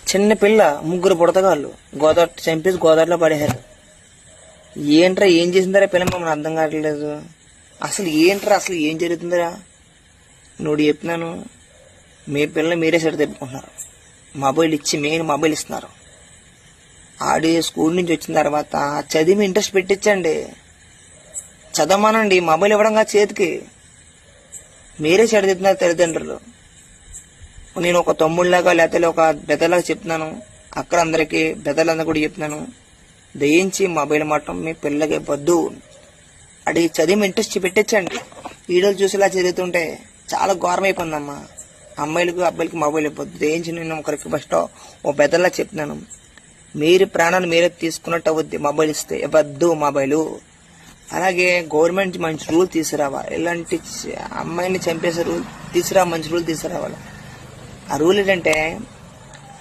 చిన్న పిల్ల, ముగ్గురు పుడతగాళ్ళు గోదావరి చంపేసి గోదావరిలో పడేశారు. ఏంట్రా ఏం చేసిందరా పిల్ల, మమ్మల్ని అర్థం కావట్లేదు. అసలు ఏంట్రా, అసలు ఏం జరుగుతుందిరా? నువ్వు చెప్పినాను, మీ పిల్లల్ని మీరే సెట్ తెప్పుకుంటున్నారు. మొబైల్ ఇచ్చి మెయిన్ మొబైల్ ఇస్తున్నారు. ఆడి స్కూల్ నుంచి వచ్చిన తర్వాత చదివి ఇంట్రెస్ట్ పెట్టించండి, చదవమానండి. మొబైల్ ఇవ్వడం కాదు చేతికి, మీరే సెట్ తెప్పుతున్నారు తల్లిదండ్రులు. నేను ఒక తమ్ముళ్ళలాగా లేకపోతే ఒక బెదర్లాగా చెప్తున్నాను, అక్కడ అందరికీ బెదర్లందరూ కూడా చెప్తున్నాను, దయించి మొబైల్ మాత్రం మీ పిల్లకి వద్దు. అది చదివి ఇంట్రెస్ట్ పెట్టించండి. వీడియోలు చూసేలా చదువుతుంటే చాలా ఘోరం అయిపోయిందమ్మా. అమ్మాయిలకు అబ్బాయిలకి మొబైల్ ఇవ్వద్దు. దయించి నేను ఒకరికి ఫస్ట్ ఓ బెదర్లా చెప్తున్నాను, మీరు ప్రాణాలు మీరే తీసుకున్నట్టు అవుద్ది మొబైల్ ఇస్తే. ఇవ్వద్దు మొబైలు. అలాగే గవర్నమెంట్ మంచి రూల్ తీసుకురావాలి. ఇలాంటి అమ్మాయిని చంపేసే రూల్ తీసుకురా, మంచి రూల్ తీసుకురావాలి. ఆ రూల్ ఏంటంటే